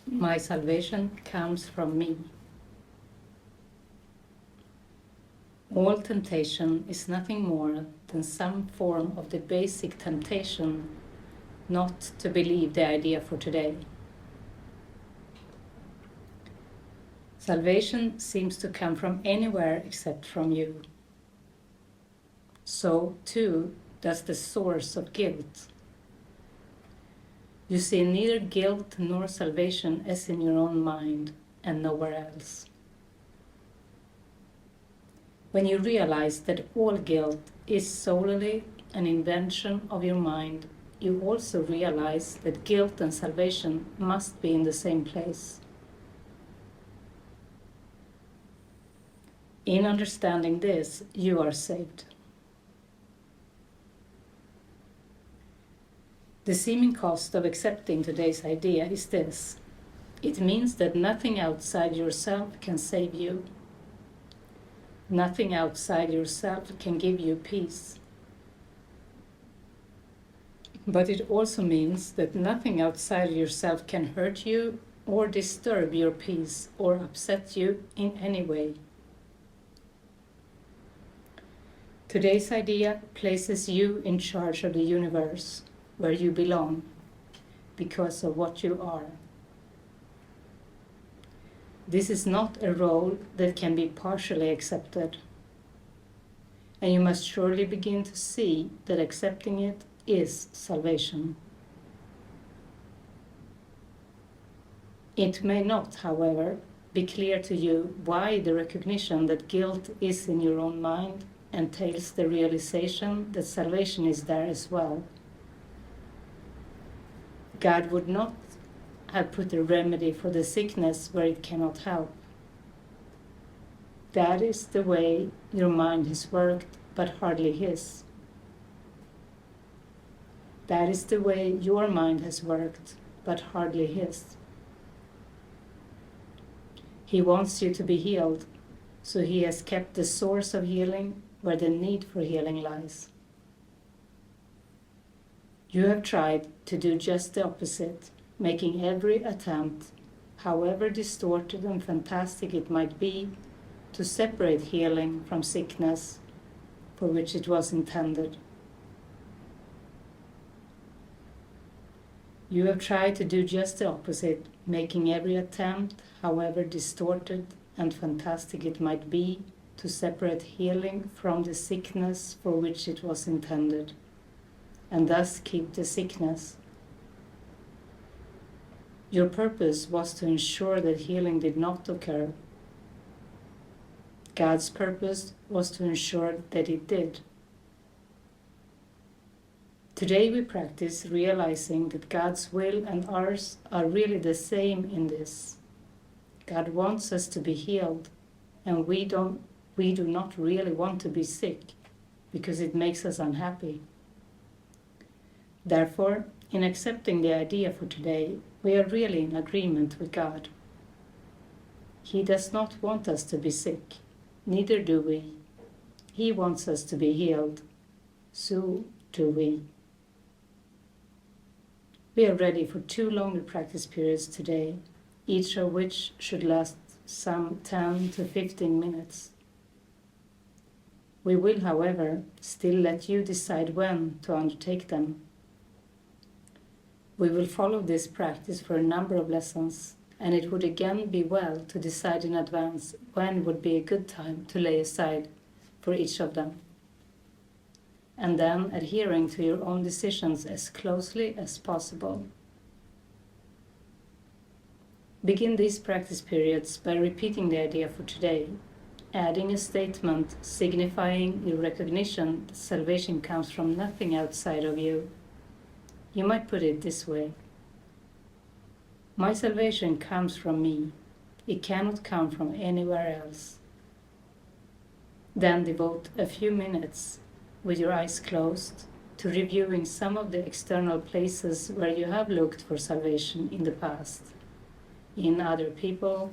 My salvation comes from me. All temptation is nothing more than some form of the basic temptation not to believe the idea for today. Salvation seems to come from anywhere except from you. So, too, does the source of guilt. You see neither guilt nor salvation as in your own mind and nowhere else. When you realize that all guilt is solely an invention of your mind, you also realize that guilt and salvation must be in the same place. In understanding this, you are saved. The seeming cost of accepting today's idea is this. It means that nothing outside yourself can save you. Nothing outside yourself can give you peace. But it also means that nothing outside yourself can hurt you or disturb your peace or upset you in any way. Today's idea places you in charge of the universe, where you belong, because of what you are. This is not a role that can be partially accepted, and you must surely begin to see that accepting it is salvation. It may not, however, be clear to you why the recognition that guilt is in your own mind entails the realization that salvation is there as well. God would not have put a remedy for the sickness where it cannot help. That is the way your mind has worked, but hardly His. That is the way your mind has worked, but hardly His. He wants you to be healed, so He has kept the source of healing where the need for healing lies. You have tried to do just the opposite, making every attempt, however distorted and fantastic it might be, to separate healing from sickness for which it was intended. You have tried to do just the opposite, making every attempt, however distorted and fantastic it might be, to separate healing from the sickness for which it was intended, and thus keep the sickness. Your purpose was to ensure that healing did not occur. God's purpose was to ensure that it did. Today we practice realizing that God's will and ours are really the same in this. God wants us to be healed, and we do not really want to be sick because it makes us unhappy. Therefore, in accepting the idea for today, we are really in agreement with God. He does not want us to be sick, neither do we. He wants us to be healed, so do we. We are ready for 2 longer practice periods today, each of which should last some 10 to 15 minutes. We will, however, still let you decide when to undertake them. We will follow this practice for a number of lessons, and it would again be well to decide in advance when would be a good time to lay aside for each of them, and then adhering to your own decisions as closely as possible. Begin these practice periods by repeating the idea for today, adding a statement signifying your recognition that salvation comes from nothing outside of you. You might put it this way: my salvation comes from me. It cannot come from anywhere else. Then devote a few minutes with your eyes closed to reviewing some of the external places where you have looked for salvation in the past, in other people,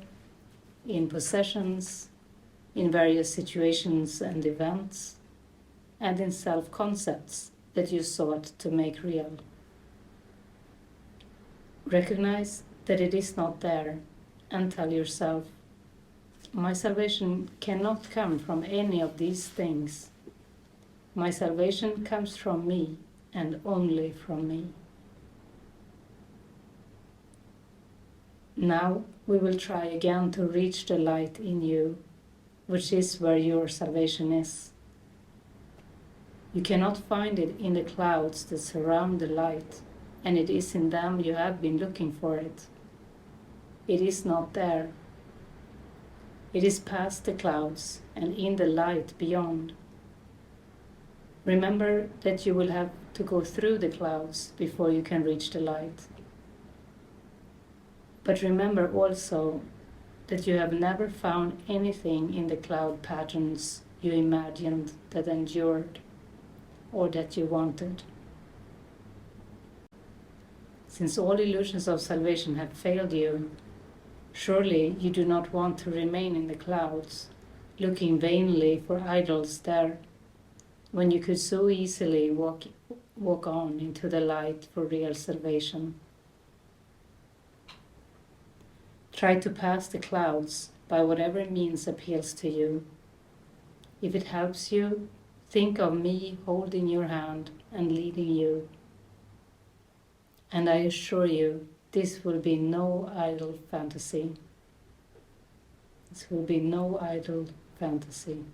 in possessions, in various situations and events, and in self-concepts that you sought to make real. Recognize that it is not there, and tell yourself, my salvation cannot come from any of these things. My salvation comes from me, and only from me. Now we will try again to reach the light in you, which is where your salvation is. You cannot find it in the clouds that surround the light, and it is in them you have been looking for it. It is not there. It is past the clouds and in the light beyond. Remember that you will have to go through the clouds before you can reach the light. But remember also that you have never found anything in the cloud patterns you imagined that endured or that you wanted. Since all illusions of salvation have failed you, surely you do not want to remain in the clouds, looking vainly for idols there, when you could so easily walk on into the light for real salvation. Try to pass the clouds by whatever means appeals to you. If it helps you, think of me holding your hand and leading you. And I assure you, this will be no idle fantasy. This will be no idle fantasy.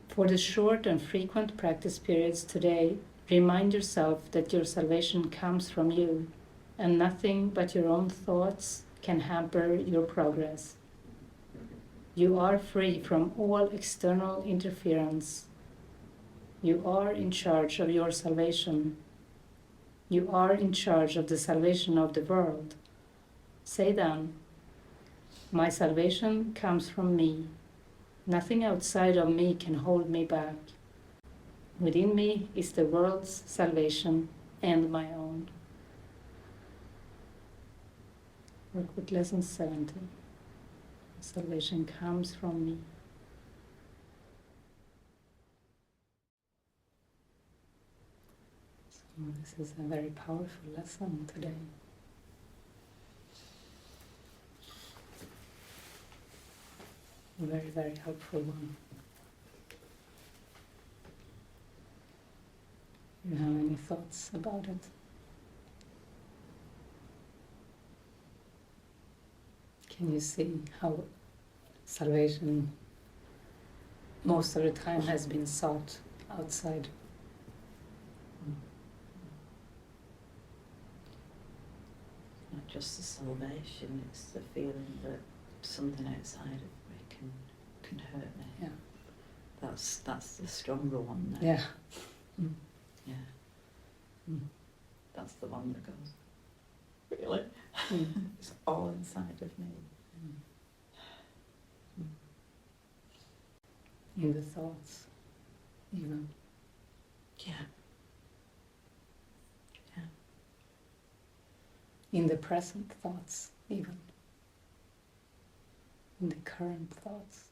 For the short and frequent practice periods today, remind yourself that your salvation comes from you, and nothing but your own thoughts can hamper your progress. You are free from all external interference. You are in charge of your salvation. You are in charge of the salvation of the world. Say then, my salvation comes from me. Nothing outside of me can hold me back. Within me is the world's salvation and my own. Work with lesson 70. Salvation comes from me. So this is a very powerful lesson today. A very, very helpful one. Do you have any thoughts about it? Can you see how salvation most of the time has been sought outside? Not just the salvation, it's the feeling that something outside of me can hurt me. Yeah. That's the stronger one now. Yeah. Mm. Yeah. Mm. That's the one that goes, really? Mm. It's all inside of me. Mm. In the thoughts, even. Yeah. Yeah. In the present thoughts, even. In the current thoughts.